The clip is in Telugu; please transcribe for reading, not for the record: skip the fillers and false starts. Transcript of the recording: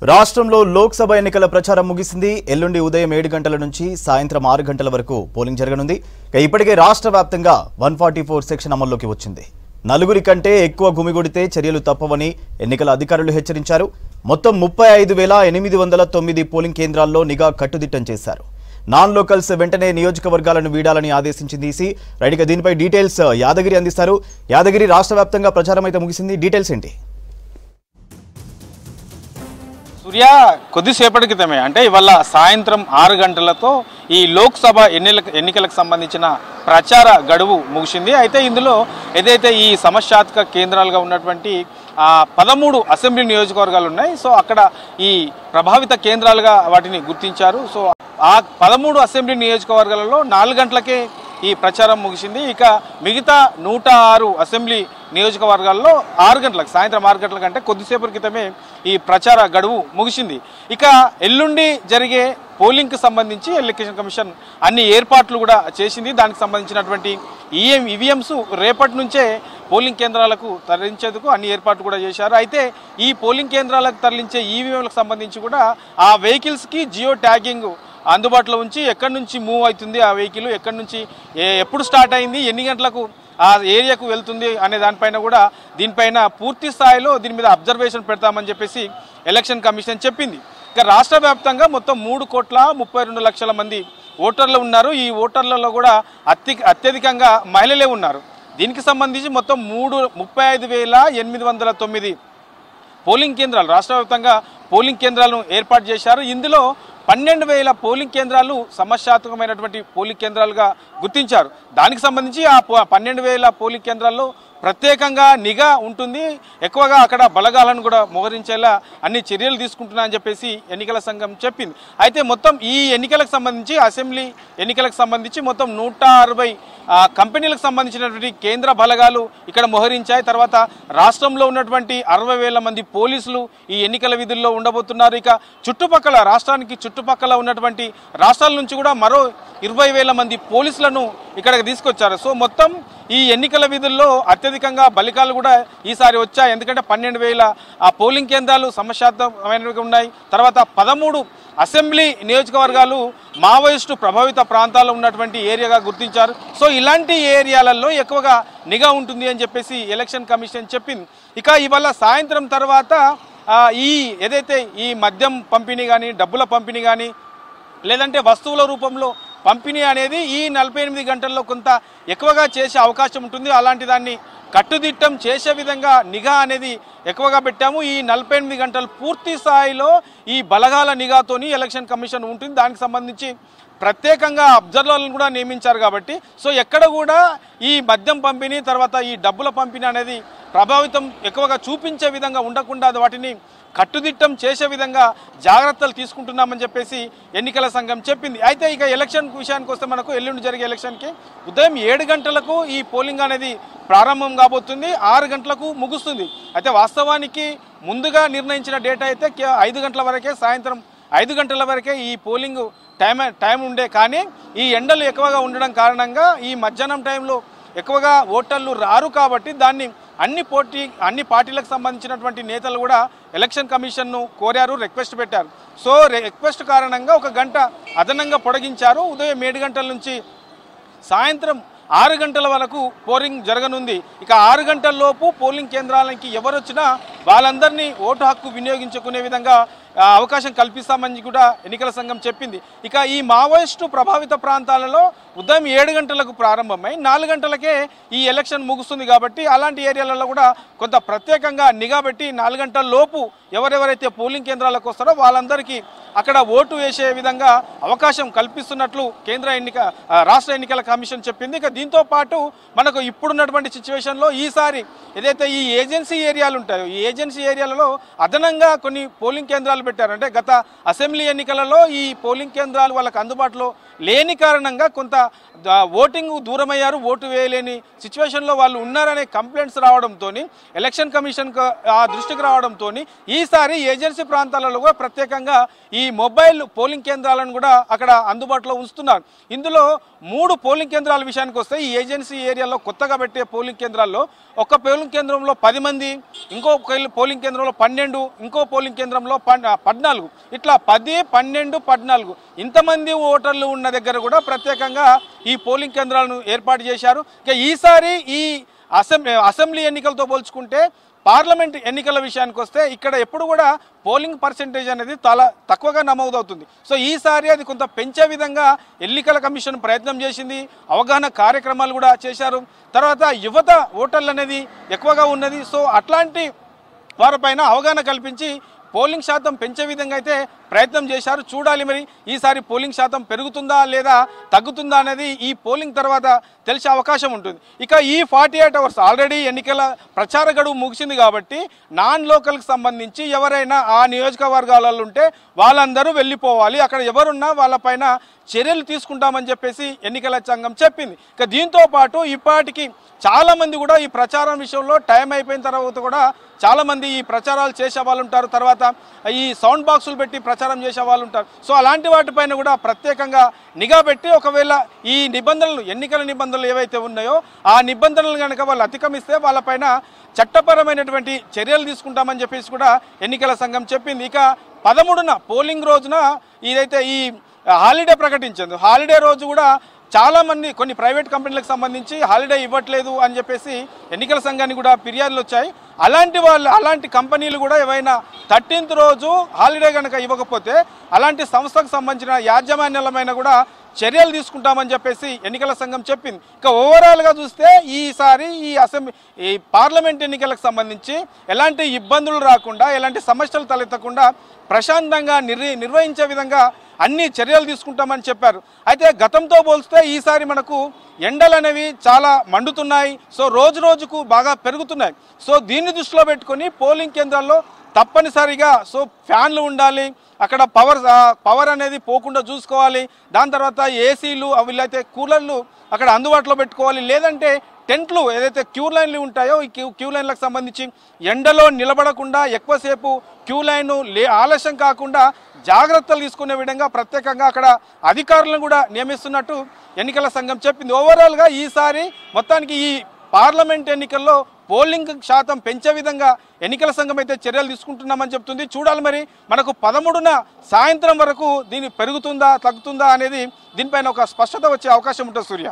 రాష్ట్రంలో లోక్సభ ఎన్నికల ప్రచారం ముగిసింది. ఎల్లుండి ఉదయం 7 గంటల నుంచి సాయంత్రం 6 గంటల వరకు పోలింగ్ జరగనుంది. ఇప్పటికే రాష్ట్ర వ్యాప్తంగా 144 సెక్షన్ అమల్లోకి వచ్చింది. నలుగురి కంటే ఎక్కువ గుమిగూడితే చర్యలు తప్పవని ఎన్నికల అధికారులు హెచ్చరించారు. మొత్తం 35,809 పోలింగ్ కేంద్రాల్లో నిఘా కట్టుదిట్టం చేశారు. నాన్ లోకల్స్ వెంటనే నియోజకవర్గాలను వీడాలని ఆదేశించింది ఈసీ. రైట్గా దీనిపై డీటెయిల్స్ యాదగిరి అందిస్తారు. యాదగిరి, రాష్ట్ర వ్యాప్తంగా ప్రచారం అయితే ముగిసింది, డీటెయిల్స్ ఏంటి? సూర్య, కొద్దిసేపటి క్రితమే అంటే ఇవాళ సాయంత్రం 6 గంటలతో ఈ లోక్సభ ఎన్నికలకు సంబంధించిన ప్రచార గడువు ముగిసింది. అయితే ఇందులో ఏదైతే ఈ సమస్యాత్మక కేంద్రాలుగా ఉన్నటువంటి 13 అసెంబ్లీ నియోజకవర్గాలు ఉన్నాయి. సో అక్కడ ఈ ప్రభావిత కేంద్రాలుగా వాటిని గుర్తించారు. సో ఆ 13 అసెంబ్లీ నియోజకవర్గాలలో 4 గంటలకే ఈ ప్రచారం ముగిసింది. ఇక మిగతా 106 అసెంబ్లీ నియోజకవర్గాల్లో 6 గంటలకు, సాయంత్రం 6 గంటల కంటే కొద్దిసేపటి క్రితమే ఈ ప్రచార గడువు ముగిసింది. ఇక ఎల్లుండి జరిగే పోలింగ్కి సంబంధించి ఎలక్షన్ కమిషన్ అన్ని ఏర్పాట్లు కూడా చేసింది. దానికి సంబంధించినటువంటి ఈవీఎంస్ రేపటి నుంచే పోలింగ్ కేంద్రాలకు తరలించేందుకు అన్ని ఏర్పాట్లు కూడా చేశారు. అయితే ఈ పోలింగ్ కేంద్రాలకు తరలించే ఈవీఎంలకు సంబంధించి కూడా ఆ వెహికల్స్కి జియో ట్యాగింగ్ అందుబాటులో ఉంచి ఎక్కడి నుంచి మూవ్ అవుతుంది ఆ వెహికల్, ఎక్కడి నుంచి ఎప్పుడు స్టార్ట్ అయింది, ఎన్ని గంటలకు ఆ ఏరియాకు వెళ్తుంది అనే దీనిపైన పూర్తి స్థాయిలో దీని మీద అబ్జర్వేషన్ పెడతామని చెప్పేసి ఎలక్షన్ కమిషన్ చెప్పింది. ఇక రాష్ట్ర వ్యాప్తంగా మొత్తం 3,32,00,000 మంది ఓటర్లు ఉన్నారు. ఈ ఓటర్లలో కూడా అత్యధికంగా మహిళలే ఉన్నారు. దీనికి సంబంధించి మొత్తం 35,809 పోలింగ్ కేంద్రాలు, రాష్ట్ర వ్యాప్తంగా పోలింగ్ కేంద్రాలను ఏర్పాటు చేశారు. ఇందులో 12,000 పోలింగ్ కేంద్రాలు సమస్యాత్మకమైనటువంటి పోలింగ్ కేంద్రాలుగా గుర్తించారు. దానికి సంబంధించి ఆ 12,000 పోలింగ్ కేంద్రాల్లో ప్రత్యేకంగా నిఘా ఉంటుంది. ఎక్కువగా అక్కడ బలగాలను కూడా మోహరించేలా అన్ని చర్యలు తీసుకుంటున్నాయని చెప్పేసి ఎన్నికల సంఘం చెప్పింది. అయితే మొత్తం ఈ ఎన్నికలకు సంబంధించి, అసెంబ్లీ ఎన్నికలకు సంబంధించి మొత్తం 160 కంపెనీలకు సంబంధించినటువంటి కేంద్ర బలగాలు ఇక్కడ మోహరించాయి. తర్వాత రాష్ట్రంలో ఉన్నటువంటి 60,000 మంది పోలీసులు ఈ ఎన్నికల విధుల్లో ఉండబోతున్నారు. ఇక చుట్టుపక్కల రాష్ట్రానికి చుట్టుపక్కల ఉన్నటువంటి రాష్ట్రాల నుంచి కూడా మరో 20,000 మంది పోలీసులను ఇక్కడికి తీసుకొచ్చారు. సో మొత్తం ఈ ఎన్నికల విధుల్లో అత్యధికంగా బలికాలు కూడా ఈసారి వచ్చాయి. ఎందుకంటే 12,000 పోలింగ్ కేంద్రాలు సమస్యాత్మకమైనవి ఉన్నాయి. తర్వాత 13 అసెంబ్లీ నియోజకవర్గాలు మావోయిస్టు ప్రభావిత ప్రాంతాల్లో ఉన్నటువంటి ఏరియాగా గుర్తించారు. సో ఇలాంటి ఏరియాలలో ఎక్కువగా నిఘా ఉంటుంది అని చెప్పేసి ఎలక్షన్ కమిషన్ చెప్పింది. ఇక ఇవాళ సాయంత్రం తర్వాత ఏదైతే ఈ మద్యం పంపిణీ కానీ, డబ్బుల పంపిణీ కానీ, లేదంటే వస్తువుల రూపంలో పంపిణీ అనేది ఈ 48 గంటల్లో కొంత ఎక్కువగా చేసే అవకాశం ఉంటుంది. అలాంటి దాన్ని కట్టుదిట్టం చేసే విధంగా నిఘా అనేది ఎక్కువగా పెట్టాము. ఈ 48 గంటలు పూర్తి స్థాయిలో ఈ బలగాల నిఘాతోని ఎలక్షన్ కమిషన్ ఉంటుంది. దానికి సంబంధించి ప్రత్యేకంగా అబ్జర్వర్లను కూడా నియమించారు కాబట్టి సో ఎక్కడ కూడా ఈ మద్యం పంపిణీ, తర్వాత ఈ డబ్బుల పంపిణీ అనేది ప్రభావితం ఎక్కువగా చూపించే విధంగా ఉండకుండా వాటిని కట్టుదిట్టం చేసే విధంగా జాగ్రత్తలు తీసుకుంటున్నామని చెప్పేసి ఎన్నికల సంఘం చెప్పింది. అయితే ఇక ఎలక్షన్ విషయానికి వస్తే మనకు ఎల్లుండి జరిగే ఎలక్షన్కి ఉదయం 7 గంటలకు ఈ పోలింగ్ అనేది ప్రారంభం కాబోతుంది, 6 గంటలకు ముగుస్తుంది. అయితే వాస్తవానికి ముందుగా నిర్ణయించిన డేటా అయితే 5 గంటల వరకే, సాయంత్రం 5 గంటల వరకే ఈ పోలింగ్ టైం ఉండే. కానీ ఈ ఎండలు ఎక్కువగా ఉండడం కారణంగా ఈ మధ్యాహ్నం టైంలో ఎక్కువగా ఓటర్లు రారు కాబట్టి దాన్ని అన్ని పార్టీలకు సంబంధించినటువంటి నేతలు కూడా ఎలక్షన్ కమిషన్ను కోరారు, రిక్వెస్ట్ పెట్టారు. సో రిక్వెస్ట్ కారణంగా 1 గంట అదనంగా పొడిగించారు. ఉదయం 7 గంటల నుంచి సాయంత్రం 6 గంటల వరకు పోలింగ్ జరగనుంది. ఇక 6 గంటల లోపు పోలింగ్ కేంద్రాలకి ఎవరు వచ్చినా వాళ్ళందరినీ ఓటు హక్కు వినియోగించుకునే విధంగా అవకాశం కల్పిస్తామని కూడా ఎన్నికల సంఘం చెప్పింది. ఇక ఈ మావోయిస్టు ప్రభావిత ప్రాంతాలలో ఉదయం 7 గంటలకు ప్రారంభమై 4 గంటలకే ఈ ఎలక్షన్ ముగుస్తుంది కాబట్టి అలాంటి ఏరియాలలో కూడా కొంత ప్రత్యేకంగా నిఘా పెట్టి 4 గంటల లోపు ఎవరెవరైతే పోలింగ్ కేంద్రాలకు వస్తారో వాళ్ళందరికీ అక్కడ ఓటు వేసే విధంగా అవకాశం కల్పిస్తున్నట్లు రాష్ట్ర ఎన్నికల కమిషన్ చెప్పింది. ఇక దీంతో పాటు మనకు ఇప్పుడున్నటువంటి సిచ్యువేషన్లో ఈసారి ఏదైతే ఈ ఏజెన్సీ ఏరియాలు ఉంటాయో ఈ ఏజెన్సీ ఏరియాలలో అదనంగా కొన్ని పోలింగ్ కేంద్రాలు పెట్టారు. అంటే గత అసెంబ్లీ ఎన్నికలలో ఈ పోలింగ్ కేంద్రాలు వాళ్ళకి అందుబాటులో లేని కారణంగా కొంత ఓటింగ్ దూరమయ్యారు, ఓటు వేయలేని సిచ్యువేషన్లో వాళ్ళు ఉన్నారనే కంప్లైంట్స్ రావడంతో ఎలక్షన్ కమిషన్ దృష్టికి రావడంతో ఈసారి ఏజెన్సీ ప్రాంతాలలో కూడా ప్రత్యేకంగా ఈ మొబైల్ పోలింగ్ కేంద్రాలను కూడా అక్కడ అందుబాటులో ఉంచుతున్నారు. ఇందులో 3 పోలింగ్ కేంద్రాల విషయానికి వస్తే ఈ ఏజెన్సీ ఏరియాలో కొత్తగా పెట్టే పోలింగ్ కేంద్రాల్లో ఒక పోలింగ్ కేంద్రంలో 10 మంది, ఇంకో పోలింగ్ కేంద్రంలో 12, ఇంకో పోలింగ్ కేంద్రంలో 14 ఇట్లా 10, 12, 14 ఇంతమంది ఓటర్లు ఉన్న దగ్గర కూడా ప్రత్యేకంగా ఈ పోలింగ్ కేంద్రాలను ఏర్పాటు చేశారు. ఇక ఈసారి ఈ అసెంబ్లీ ఎన్నికలతో పోల్చుకుంటే పార్లమెంట్ ఎన్నికల విషయానికి వస్తే ఇక్కడ ఎప్పుడు కూడా పోలింగ్ పర్సెంటేజ్ అనేది చాలా తక్కువగా నమోదవుతుంది. సో ఈసారి అది కొంత పెంచే విధంగా ఎన్నికల కమిషన్ ప్రయత్నం చేసింది. అవగాహన కార్యక్రమాలు కూడా చేశారు. తర్వాత యువత ఓటర్లు అనేది ఎక్కువగా ఉన్నది. సో అట్లాంటి వారిపైన అవగాహన కల్పించి పోలింగ్ శాతం పెంచే విధంగా అయితే ప్రయత్నం చేశారు. చూడాలి మరి ఈసారి పోలింగ్ శాతం పెరుగుతుందా లేదా తగ్గుతుందా అనేది ఈ పోలింగ్ తర్వాత తెలిసే అవకాశం ఉంటుంది. ఇక ఈ 48 అవర్స్ ఆల్రెడీ ఎన్నికల ప్రచార గడువు ముగిసింది కాబట్టి నాన్ లోకల్కి సంబంధించి ఎవరైనా ఆ నియోజకవర్గాలలో ఉంటే వాళ్ళందరూ వెళ్ళిపోవాలి. అక్కడ ఎవరున్నా వాళ్ళపైన చర్యలు తీసుకుంటామని చెప్పేసి ఎన్నికల సంఘం చెప్పింది. ఇక దీంతో పాటు ఇప్పటికి చాలామంది కూడా ఈ ప్రచారం విషయంలో టైం అయిపోయిన తర్వాత కూడా చాలామంది ఈ ప్రచారాలు చేసే వాళ్ళు ఉంటారు. తర్వాత ఈ సౌండ్ బాక్సులు పెట్టి ప్రచారం చేసే వాళ్ళు ఉంటారు. సో అలాంటి వాటిపైన కూడా ప్రత్యేకంగా నిఘా పెట్టి ఒకవేళ ఈ నిబంధనలు ఎన్నికల నిబంధనలు ఏవైతే ఉన్నాయో ఆ నిబంధనలు కనుక వాళ్ళు అతిక్రమిస్తే వాళ్ళపైన చట్టపరమైనటువంటి చర్యలు తీసుకుంటామని చెప్పేసి కూడా ఎన్నికల సంఘం చెప్పింది. ఇక 13న పోలింగ్ రోజున ఇదైతే ఈ హాలిడే ప్రకటించింది. హాలిడే రోజు కూడా చాలామంది కొన్ని ప్రైవేట్ కంపెనీలకు సంబంధించి హాలిడే ఇవ్వట్లేదు అని చెప్పేసి ఎన్నికల సంఘానికి కూడా ఫిర్యాదులు వచ్చాయి. అలాంటి కంపెనీలు కూడా ఏవైనా 13th రోజు హాలిడే కనుక ఇవ్వకపోతే అలాంటి సంస్థకు సంబంధించిన యాజమాన్యాలమైన కూడా చర్యలు తీసుకుంటామని చెప్పేసి ఎన్నికల సంఘం చెప్పింది. ఇక ఓవరాల్గా చూస్తే ఈసారి ఈ పార్లమెంట్ ఎన్నికలకు సంబంధించి ఎలాంటి ఇబ్బందులు రాకుండా ఎలాంటి సమస్యలు తలెత్తకుండా ప్రశాంతంగా నిర్వహించే విధంగా అన్ని చర్యలు తీసుకుంటామని చెప్పారు. అయితే గతంతో పోల్స్తే ఈసారి మనకు ఎండలు అనేవి చాలా మండుతున్నాయి. సో రోజు రోజుకు బాగా పెరుగుతున్నాయి. సో దీన్ని దృష్టిలో పెట్టుకొని పోలింగ్ కేంద్రాల్లో తప్పనిసరిగా సో ఫ్యాన్లు ఉండాలి, అక్కడ పవర్ అనేది పోకుండా చూసుకోవాలి. దాని తర్వాత ఏసీలు వీళ్ళైతే కూలర్లు అక్కడ అందుబాటులో పెట్టుకోవాలి. లేదంటే టెంట్లు ఏదైతే క్యూ లైన్లు ఉంటాయో ఈ క్యూ లైన్లకు సంబంధించి ఎండలో నిలబడకుండా ఎక్కువసేపు క్యూ లైన్ ఆలస్యం కాకుండా జాగ్రత్తలు తీసుకునే విధంగా ప్రత్యేకంగా అక్కడ అధికారులను కూడా నియమిస్తున్నట్టు ఎన్నికల సంఘం చెప్పింది. ఓవరాల్గా ఈసారి మొత్తానికి ఈ పార్లమెంట్ ఎన్నికల్లో పోలింగ్ శాతం పెంచే విధంగా ఎన్నికల సంఘం అయితే చర్యలు తీసుకుంటున్నామని చెప్తుంది. చూడాలి మరి మనకు 13న సాయంత్రం వరకు దీన్ని పెరుగుతుందా తగ్గుతుందా అనేది దీనిపైన ఒక స్పష్టత వచ్చే అవకాశం ఉంటుంది. సూర్య.